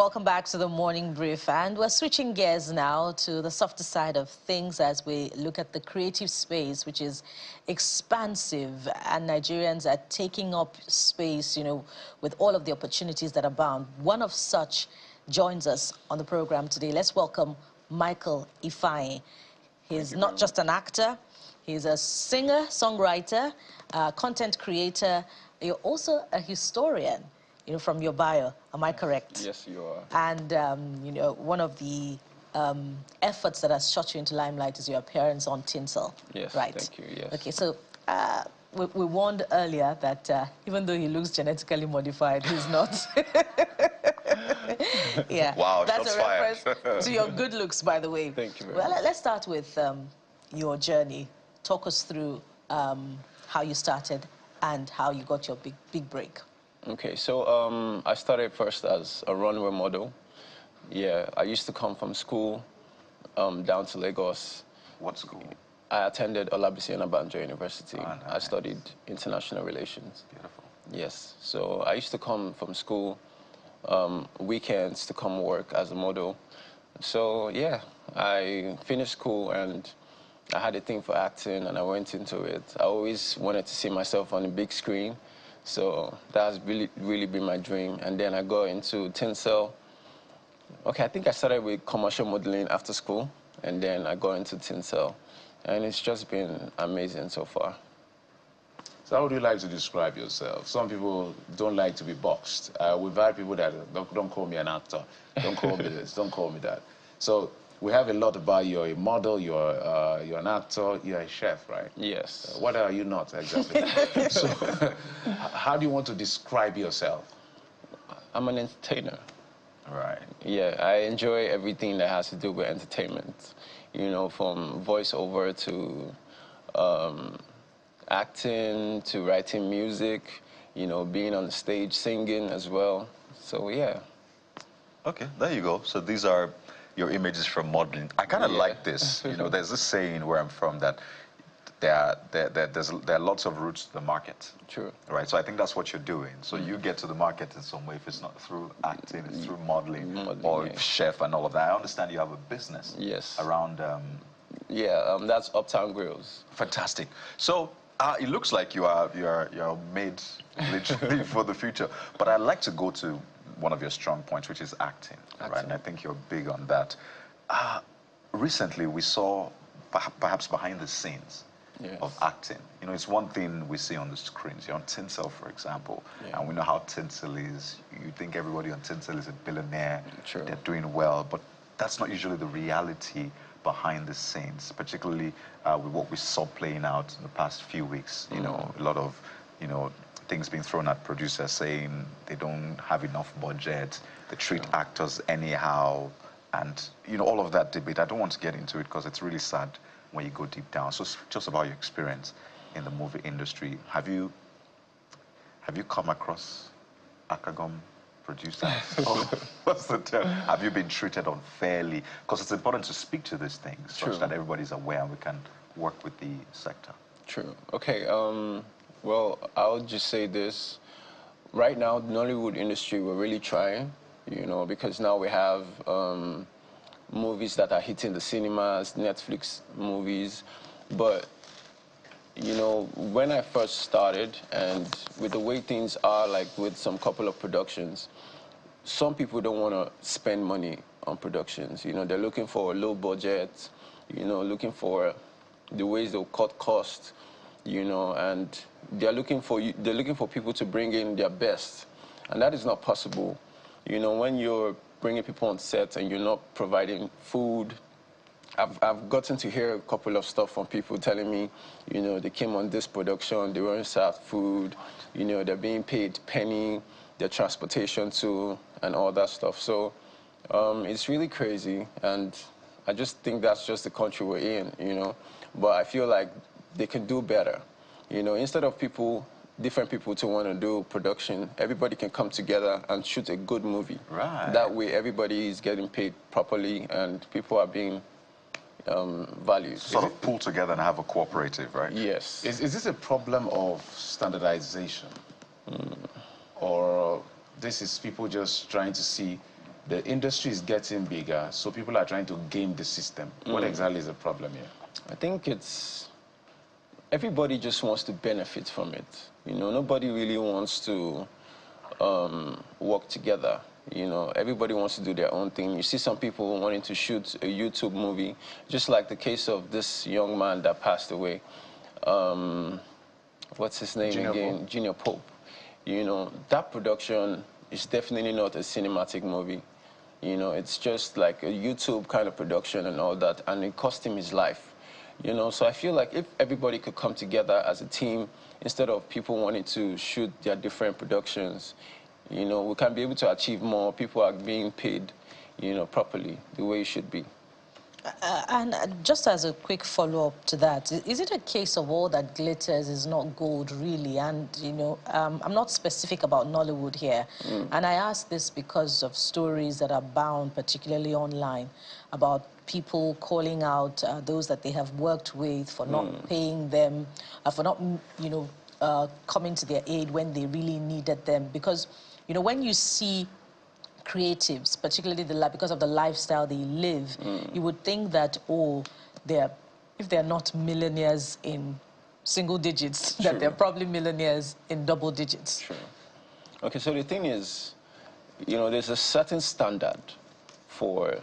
welcome back to the Morning Brief. And we're switching gears now to the softer side of things as we look at the creative space, which is expansive. And Nigerians are taking up space, with all of the opportunities that abound. One of such joins us on the program today. Let's welcome Michael Ifeanyi. He's not just an actor. He's a singer, songwriter, content creator. You're also a historian. From your bio, am I correct? Yes, you are. And, one of the efforts that has shot you into limelight is your appearance on Tinsel. Yes, right? Thank you, yes. Okay, so we warned earlier that even though he looks genetically modified, he's not. Yeah, wow, that's a reference to your good looks, by the way. Thank you very much. much. Let's start with your journey. Talk us through how you started and how you got your big break. Okay, so I started first as a runway model. Yeah, I used to come from school down to Lagos. What school? I attended Olabisi Onabanjo University. Nice. I studied international relations. Beautiful. Yes, so I used to come from school weekends to come work as a model. So yeah, I finished school and I had a thing for acting and I went into it. I always wanted to see myself on the big screen. So that has really been my dream. And then I got into Tinsel. Okay, I think I started with commercial modeling after school, and then I got into Tinsel. And it's just been amazing so far. So how would you like to describe yourself? Some people don't like to be boxed. We've had people that don't call me an actor, don't call me this, don't call me that. So we have a lot about you're a model, you're an actor, you're a chef, right? Yes. What are you not exactly? So how do you want to describe yourself? I'm an entertainer. Right. Yeah, I enjoy everything that has to do with entertainment. From voiceover to acting to writing music, being on the stage, singing as well. So yeah. Okay, there you go. So these are your images from modeling. I kind of like this. There's this saying where I'm from that there are lots of routes to the market. True. Right. So I think that's what you're doing. So you get to the market in some way. If it's not through acting, it's through modeling or chef and all of that. I understand you have a business. Yes. Around. That's Uptown Grills. Fantastic. So it looks like you're made literally for the future. But I'd like to go to one of your strong points, which is acting. Right? And I think you're big on that. Recently, we saw perhaps behind the scenes of acting. It's one thing we see on the screens. You're on Tinsel, for example, and we know how Tinsel is. You think everybody on Tinsel is a billionaire. True. They're doing well, but that's not usually the reality behind the scenes, particularly with what we saw playing out in the past few weeks. A lot of, things being thrown at producers saying they don't have enough budget, they treat actors anyhow, and all of that debate. I don't want to get into it because it's really sad when you go deep down. So just about your experience in the movie industry, have you come across Akagom producers? What's the term? Have you been treated unfairly? Because it's important to speak to these things such that everybody's aware and we can work with the sector. True. Okay. Well, I'll just say this. Right now, the Nollywood industry, we're really trying, because now we have movies that are hitting the cinemas, Netflix movies. But, when I first started, and with the way things are, like with some couple of productions, some people don't want to spend money on productions. They're looking for a low budget, looking for the ways they'll cut costs. And they're looking for people to bring in their best, and that is not possible. When you're bringing people on set and you're not providing food, I've gotten to hear a couple of stuff from people telling me, they came on this production, they weren't served food, they're being paid penny, their transportation too, and all that stuff. So it's really crazy, and I just think that's just the country we're in, But I feel like they can do better. Instead of different people to want to do production, everybody can come together and shoot a good movie. Right. That way, everybody is getting paid properly and people are being valued. Sort of pull together and have a cooperative, right? Yes. Is this a problem of standardization? Or this is people just trying to see The industry is getting bigger, so people are trying to game the system. What exactly is the problem here? I think it's everybody just wants to benefit from it. You know, nobody really wants to work together. You know, everybody wants to do their own thing. You see some people wanting to shoot a YouTube movie, just like the case of this young man that passed away. What's his name again? Junior Pope. You know, that production is definitely not a cinematic movie. You know, it's just like a YouTube kind of production and all that, and it cost him his life. You know, so I feel like if everybody could come together as a team, instead of people wanting to shoot their different productions, you know, we can be able to achieve more. People are being paid, you know, properly, the way it should be. And just as a quick follow-up to that, is it a case of all that glitters is not gold, really? And, you know, I'm not specific about Nollywood here. And I ask this because of stories that are bound, particularly online, about people calling out those that they have worked with for not paying them, for not, you know, coming to their aid when they really needed them. Because, you know, when you see creatives, particularly because of the lifestyle they live, you would think that, oh, if they're not millionaires in single digits, that they're probably millionaires in double digits. Sure. Okay, so the thing is, you know, there's a certain standard for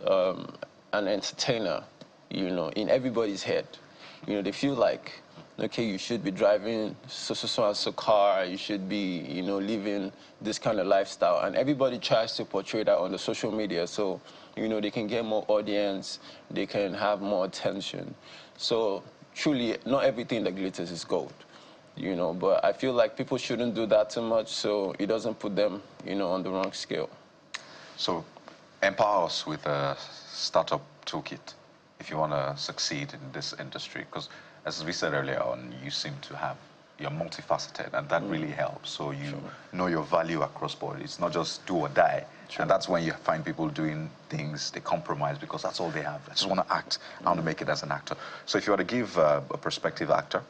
an entertainer, you know, in everybody's head. You know, they feel like, okay, you should be driving so car, you should be, you know, living this kind of lifestyle. And everybody tries to portray that on the social media so, you know, they can get more audience, they can have more attention. So truly, not everything that glitters is gold, you know, but I feel like people shouldn't do that too much so it doesn't put them, you know, on the wrong scale. So empower us with a startup toolkit if you want to succeed in this industry, because as we said earlier on, you seem to have, you're multifaceted, and that really helps. So you know your value across board. It's not just do or die. And that's when you find people doing things, they compromise because that's all they have. I just want to act. I want to make it as an actor. So if you were to give a prospective actor,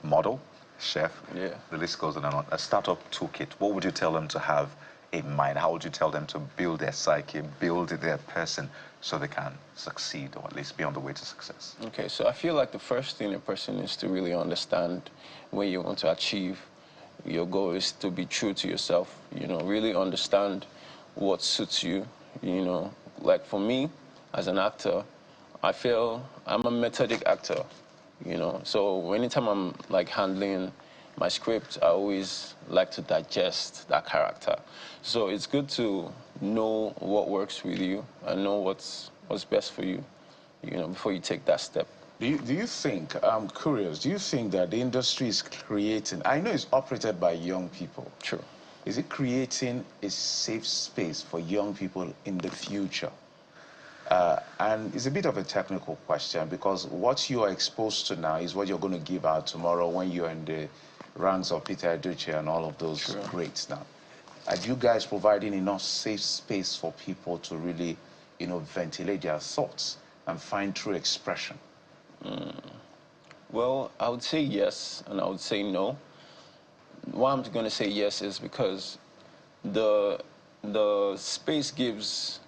model, chef, the list goes on and on, a startup toolkit, what would you tell them to have in mind? How would you tell them to build their psyche, build their person so they can succeed or at least be on the way to success? Okay, so I feel like the first thing a person is to really understand when you want to achieve your goal is to be true to yourself, you know, really understand what suits you, you know. Like for me, as an actor, I feel I'm a methodic actor, you know. So anytime I'm like handling my script, I always like to digest that character. So it's good to know what works with you and know what's best for you, you know, before you take that step. Do you think, I'm curious, do you think that the industry is creating, I know it's operated by young people. Sure. Is it creating a safe space for young people in the future? And it's a bit of a technical question because what you are exposed to now is what you're going to give out tomorrow when you're in the ranks of Peter Edochie and all of those greats now. Are you guys providing enough safe space for people to really, you know, ventilate their thoughts and find true expression? Well, I would say yes, and I would say no. Why I'm going to say yes is because the space gives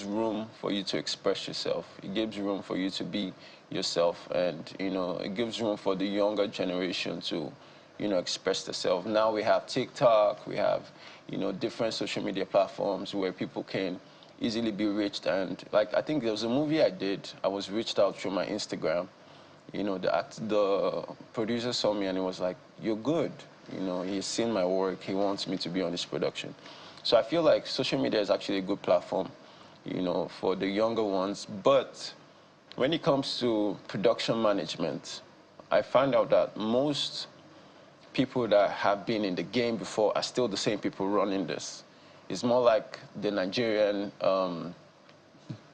room for you to express yourself. It gives room for you to be yourself, and you know, it gives room for the younger generation to, you know, express themselves. Now we have TikTok, we have, you know, different social media platforms where people can easily be reached. And like, I think there was a movie I did, I was reached out through my Instagram. You know, the producer saw me and he was like, you're good. You know, he's seen my work, he wants me to be on this production. So I feel like social media is actually a good platform, you know, for the younger ones. But when it comes to production management, I find out that most people that have been in the game before are still the same people running this. It's more like the Nigerian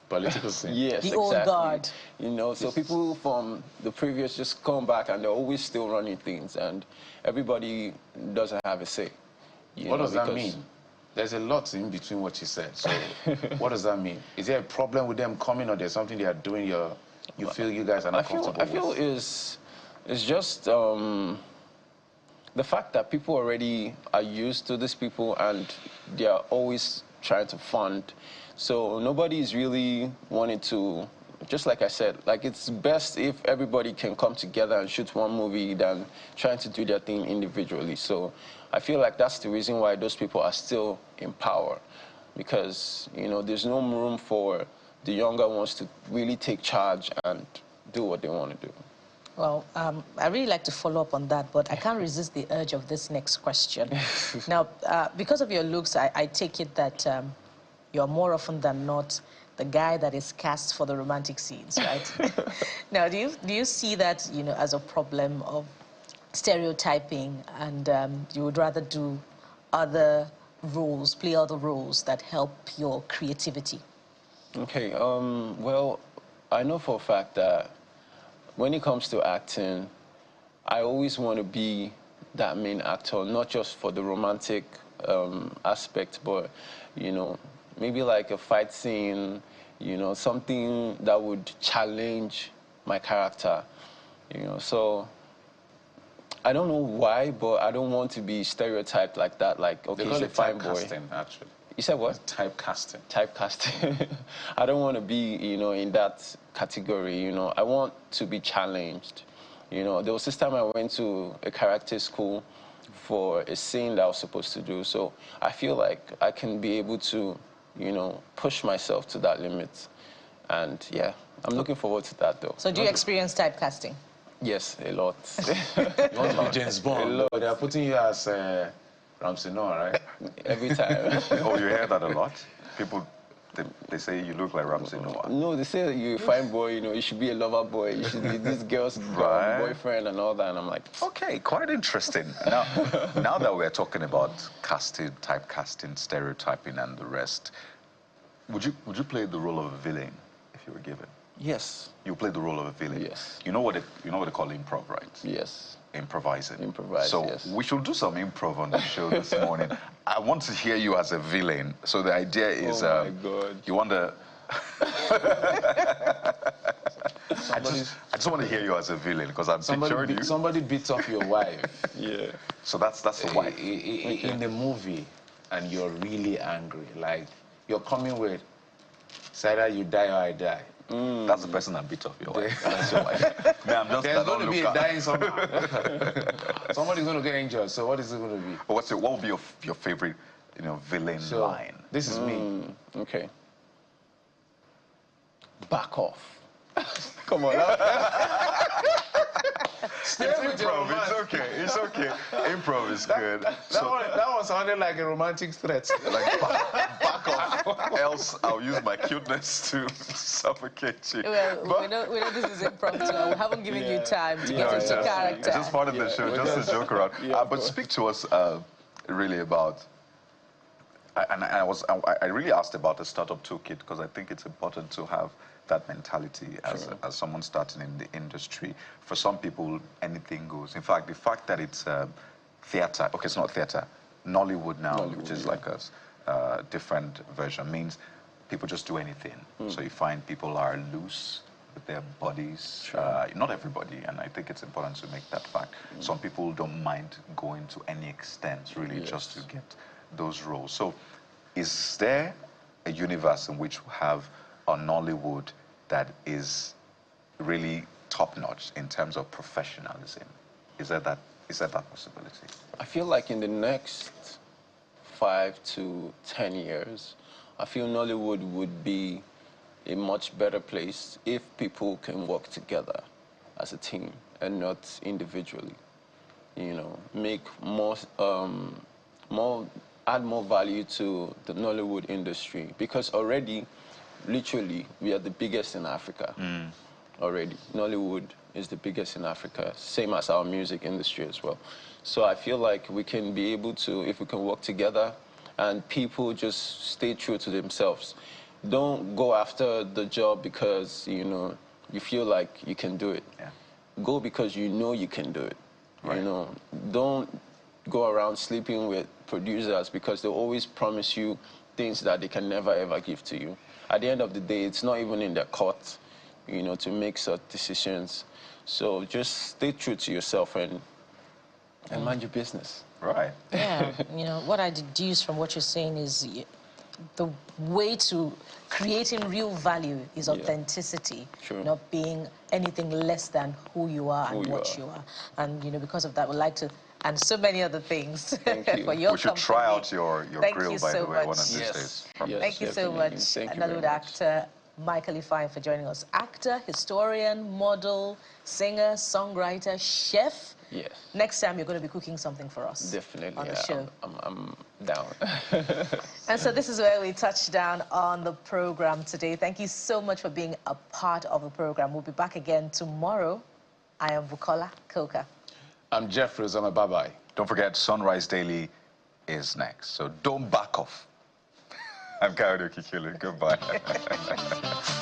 political scene. Yes, the exactly. old guard. You know, so people from the previous just come back and they're always still running things, and everybody doesn't have a say. What does that mean? There's a lot in between what you said. So what does that mean? Is there a problem with them coming, or there's something they are doing you feel you guys are not comfortable with? I feel it's just the fact that people already are used to these people and they are always trying to fund. So nobody is really wanting to, just like I said, like it's best if everybody can come together and shoot one movie than trying to do their thing individually. So I feel like that's the reason why those people are still in power, because, you know, there's no room for the younger ones to really take charge and do what they want to do. Well, I really like to follow up on that, but I can't resist the urge of this next question. Now, because of your looks, I take it that you're more often than not the guy that is cast for the romantic scenes, right? Now, do you see that, you know, as a problem of stereotyping, and you would rather do other roles, play other roles that help your creativity? Okay, well, I know for a fact that when it comes to acting, I always want to be that main actor, not just for the romantic aspect, but, you know, maybe like a fight scene, you know, something that would challenge my character, you know. So I don't know why, but I don't want to be stereotyped like that, like, okay, he's a fine boy. Typecasting, actually. You said what? Typecasting. Typecasting. I don't want to be, you know, in that category, you know. I want to be challenged. You know, there was this time I went to a character school for a scene that I was supposed to do. So I feel like I can be able to, you know, push myself to that limit. And yeah, I'm looking forward to that though. So do you experience typecasting? Yes, a lot. You want to be James Bond, but they are putting you as Ramsey Noah, right? Every time. Oh, you hear that a lot? People, they say you look like Ramsey Noah. No, they say you're a fine boy, you know, you should be a lover boy, you should be this girl's boyfriend and all that, and I'm like... Okay, quite interesting. Now that we're talking about casting, typecasting, stereotyping, and the rest, would you play the role of a villain if you were given? Yes. You play the role of a villain? Yes. You know what they call improv, right? Yes. Improvising. Improvise, so yes. we should do some improv on the show this morning. I want to hear you as a villain. So the idea is, oh my God. You want to... I just want to hear you as a villain, because I'm picturing you. Somebody beats up your wife. Yeah. So that's the wife. In the movie, and you're really angry. Like, you're coming with, it's either you die or I die. That's the person that beat up your wife. That's your wife. Man, There's going to be a dying somehow. Somebody's going to get injured. So what is it going to be? What would be your favorite, you know, villain line? This is me. Okay. Back off. Come on. It's improv. It's okay. It's okay. Improv is good. That one sounded like a romantic threat. Like back off, else I'll use my cuteness to suffocate you. Well, we know this is impromptu. We haven't given you time to get into character. It's just part of the show, just a joke around. But speak to us really about. I really asked about the startup toolkit, because I think it's important to have that mentality as someone starting in the industry. For some people, anything goes. In fact, the fact that it's theater, okay, it's not theater, Nollywood now, which is like a different version, means people just do anything. So you find people are loose with their bodies. Not everybody, and I think it's important to make that fact. Some people don't mind going to any extent, really, just to get those roles. So is there a universe in which we have a Nollywood that is really top-notch in terms of professionalism? Is there that possibility? I feel like in the next 5 to 10 years, I feel Nollywood would be a much better place if people can work together as a team and not individually. You know, make add more value to the Nollywood industry, because already, literally, we are the biggest in Africa. Already, Nollywood is the biggest in Africa, same as our music industry as well. So I feel like we can be able to, if we can work together, and people just stay true to themselves. Don't go after the job because, you know, you feel like you can do it. Go because you know you can do it. You know, don't go around sleeping with producers because they always promise you things that they can never ever give to you. At the end of the day, it's not even in their court, you know, to make such decisions. So just stay true to yourself and mind your business. Right. Yeah, you know, what I deduce from what you're saying is the way to creating real value is authenticity, Sure. not being anything less than who you are and what you are. And, you know, because of that, we'd like to, and so many other things Thank you. for your We should company. try out your Thank grill, you by so the way, much. one of these Yes. days. Yes. Thank you so Definitely. much, Thank you very Nollywood much. actor Michael Ifeanyi, for joining us. Actor, historian, model, singer, songwriter, chef. Yes. Next time, you're going to be cooking something for us. Definitely. On the show. I'm down. And so this is where we touch down on the program today. Thank you so much for being a part of the program. We'll be back again tomorrow. I am Bukola Koka. I'm Jeffrey Zama. Bye-bye. Don't forget, Sunrise Daily is next, so don't back off. I'm Kayode Okikile. Goodbye.